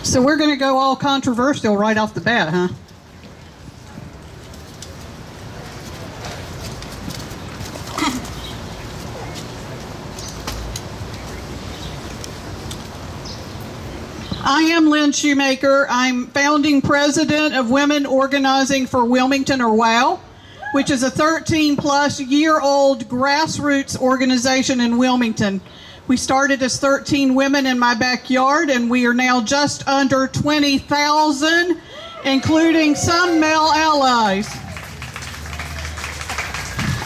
So we're going to go all controversial right off the bat, huh? I am Lynn Shoemaker. I'm founding president of Women Organizing for Wilmington, or WOW, which is a 13-plus-year-old grassroots organization in Wilmington. We started as 13 women in my backyard, and we are now just under 20,000, including some male allies.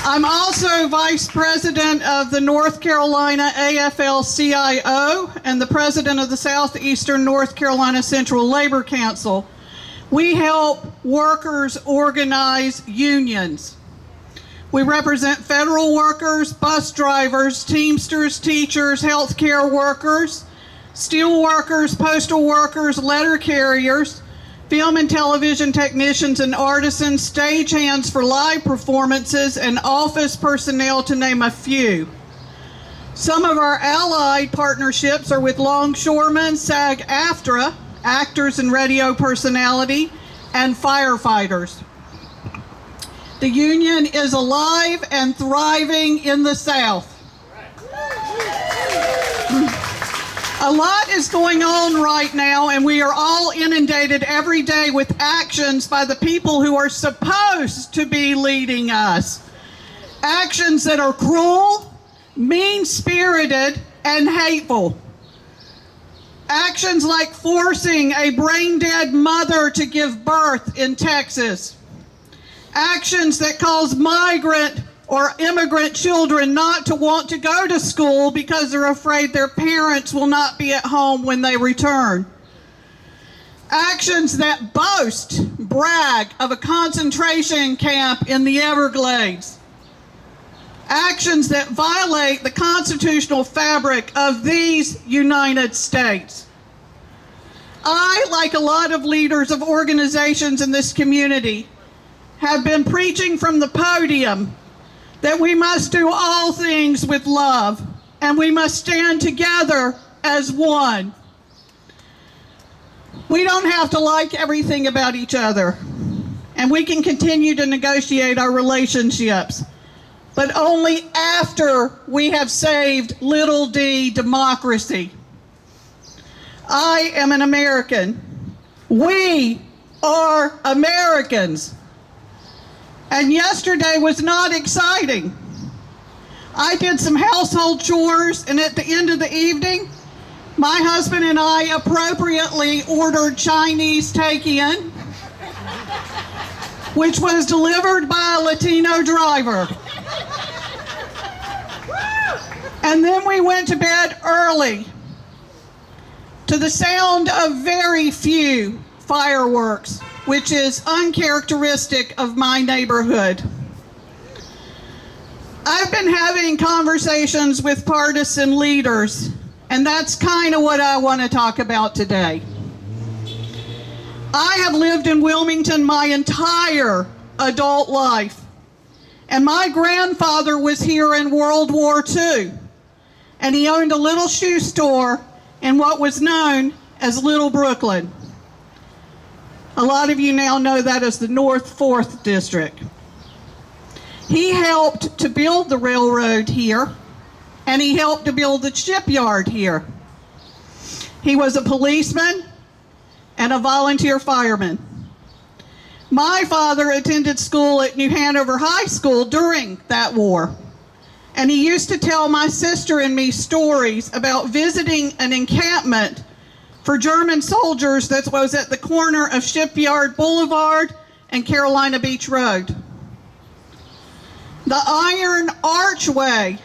I'm also vice president of the North Carolina AFL-CIO and the president of the Southeastern North Carolina Central Labor Council. We help workers organize unions. We represent federal workers, bus drivers, Teamsters, teachers, healthcare workers, steel workers, postal workers, letter carriers, film and television technicians and artisans, stagehands for live performances, and office personnel, to name a few. Some of our allied partnerships are with longshoremen, SAG-AFTRA, actors and radio personality, and firefighters. The union is alive and thriving in the South. A lot is going on right now, and we are all inundated every day with actions by the people who are supposed to be leading us. Actions that are cruel, mean-spirited, and hateful. Actions like forcing a brain-dead mother to give birth in Texas. Actions that cause migrant or immigrant children not to want to go to school because they're afraid their parents will not be at home when they return. Actions that brag of a concentration camp in the Everglades. Actions that violate the constitutional fabric of these United States. I, like a lot of leaders of organizations in this community, have been preaching from the podium that we must do all things with love, and we must stand together as one. We don't have to like everything about each other, and we can continue to negotiate our relationships, but only after we have saved little d democracy. I am an American. We are Americans. And yesterday was not exciting. I did some household chores, and at the end of the evening, my husband and I appropriately ordered Chinese take-in, which was delivered by a Latino driver. And then we went to bed early to the sound of very few fireworks, which is uncharacteristic of my neighborhood. I've been having conversations with partisan leaders, and that's kind of what I want to talk about today. I have lived in Wilmington my entire adult life, and my grandfather was here in World War II, and he owned a little shoe store in what was known as Little Brooklyn. A lot of you now know that as the North 4th District. He helped to build the railroad here, and he helped to build the shipyard here. He was a policeman and a volunteer fireman. My father attended school at New Hanover High School during that war, and he used to tell my sister and me stories about visiting an encampment for German soldiers that was at the corner of Shipyard Boulevard and Carolina Beach Road. The iron archway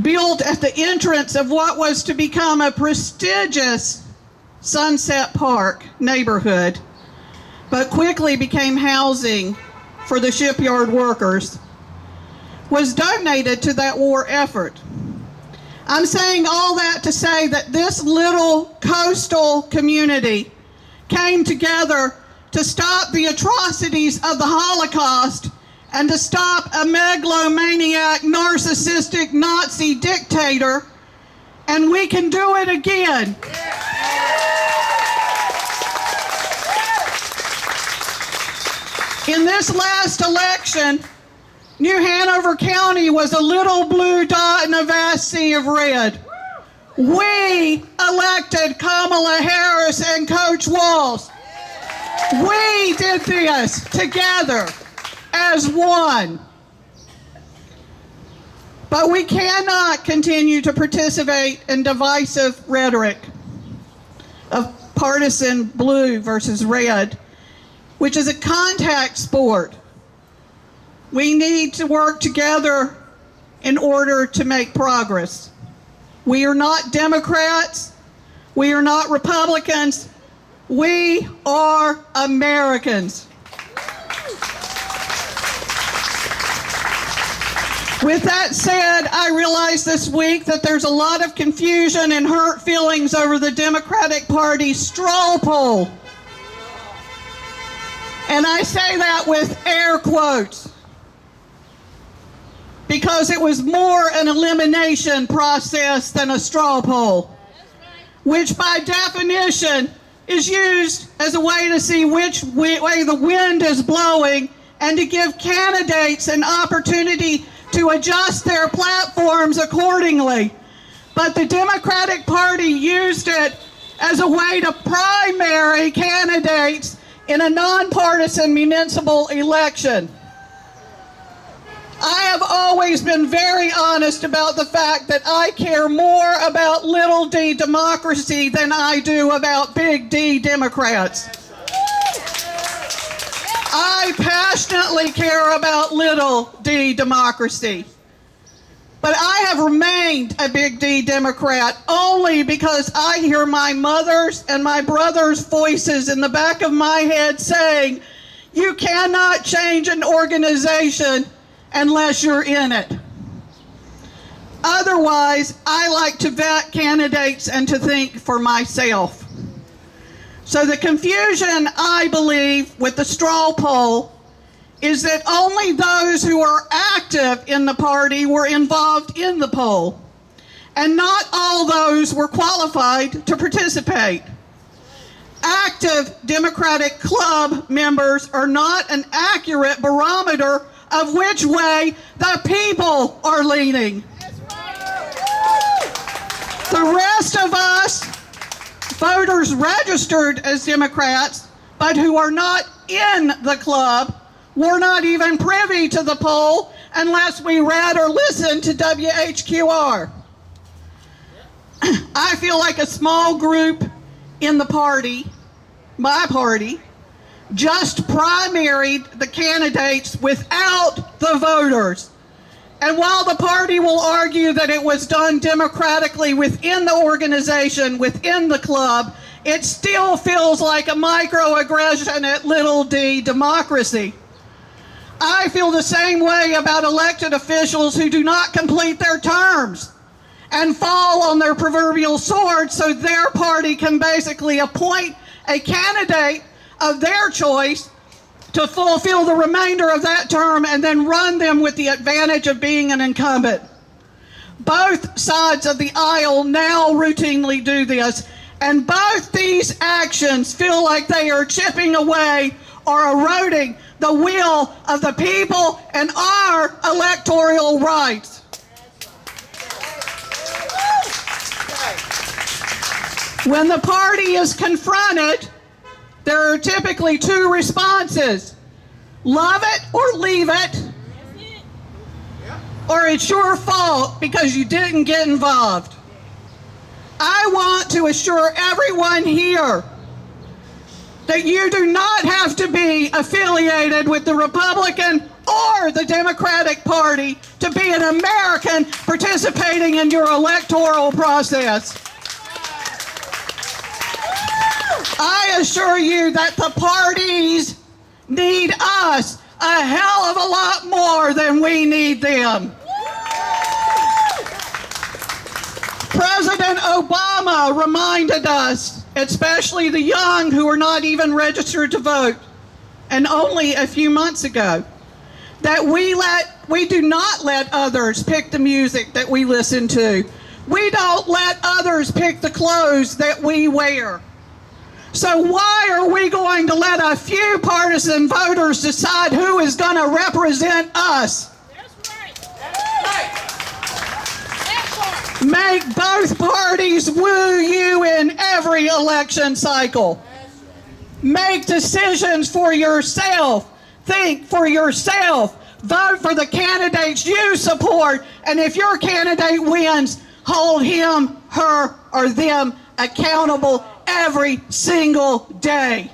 built at the entrance of what was to become a prestigious Sunset Park neighborhood, but quickly became housing for the shipyard workers, was donated to that war effort. I'm saying all that to say that this little coastal community came together to stop the atrocities of the Holocaust and to stop a megalomaniac, narcissistic Nazi dictator, and we can do it again. In this last election, New Hanover County was a little blue dot in a vast sea of red. We elected Kamala Harris and Coach Walz. We did this together as one. But we cannot continue to participate in divisive rhetoric of partisan blue versus red, which is a contact sport. We need to work together in order to make progress. We are not Democrats. We are not Republicans. We are Americans. With that said, I realize this week that there's a lot of confusion and hurt feelings over the Democratic Party's straw poll. And I say that with air quotes, because it was more an elimination process than a straw poll, which by definition is used as a way to see which way the wind is blowing and to give candidates an opportunity to adjust their platforms accordingly. But the Democratic Party used it as a way to primary candidates in a nonpartisan municipal election. I have always been very honest about the fact that I care more about little d democracy than I do about big D Democrats. I passionately care about little d democracy. But I have remained a big D Democrat only because I hear my mother's and my brother's voices in the back of my head saying, you cannot change an organization unless you're in it. Otherwise, I like to vet candidates and to think for myself. So the confusion, I believe, with the straw poll is that only those who are active in the party were involved in the poll, and not all those were qualified to participate. Active Democratic Club members are not an accurate barometer of which way the people are leaning. The rest of us, voters registered as Democrats, but who are not in the club, were not even privy to the poll unless we read or listened to WHQR. I feel like a small group in the party, my party, just primaried the candidates without the voters. And while the party will argue that it was done democratically within the organization, within the club, it still feels like a microaggression at little d democracy. I feel the same way about elected officials who do not complete their terms and fall on their proverbial sword so their party can basically appoint a candidate of their choice to fulfill the remainder of that term and then run them with the advantage of being an incumbent. Both sides of the aisle now routinely do this, and both these actions feel like they are chipping away or eroding the will of the people and our electoral rights. When the party is confronted, there are typically two responses: love it or leave it, or it's your fault because you didn't get involved. I want to assure everyone here that you do not have to be affiliated with the Republican or the Democratic Party to be an American participating in your electoral process. I assure you that the parties need us a hell of a lot more than we need them. President Obama reminded us, especially the young who are not even registered to vote, and only a few months ago, that we do not let others pick the music that we listen to. We don't let others pick the clothes that we wear. So why are we going to let a few partisan voters decide who is going to represent us? That's right. That's right. Make both parties woo you in every election cycle. Make decisions for yourself. Think for yourself. Vote for the candidates you support. And if your candidate wins, hold him, her, or them accountable every single day.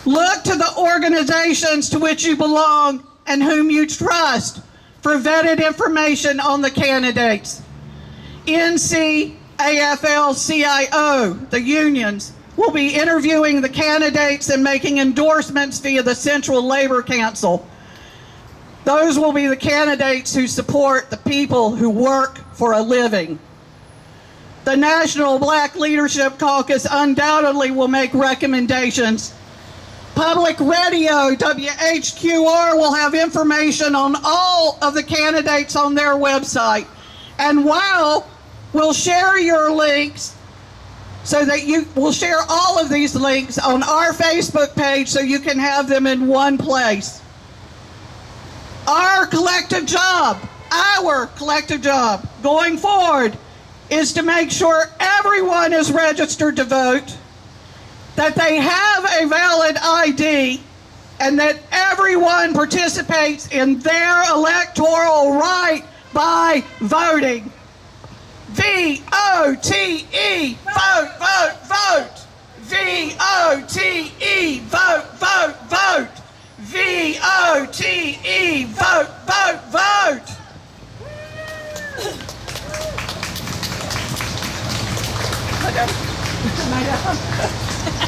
Look to the organizations to which you belong and whom you trust for vetted information on the candidates. NC, AFL-CIO, the unions, will be interviewing the candidates and making endorsements via the Central Labor Council. Those will be the candidates who support the people who work for a living. The National Black Leadership Caucus undoubtedly will make recommendations. Public Radio, WHQR, will have information on all of the candidates on their website. And WOW will share your links so that we'll share all of these links on our Facebook page so you can have them in one place. Our collective job going forward is to make sure everyone is registered to vote, that they have a valid ID, and that everyone participates in their electoral right by voting. V-O-T-E, vote, vote, vote. V-O-T-E, vote, vote, vote. V-O-T-E, vote, vote, vote. Madam.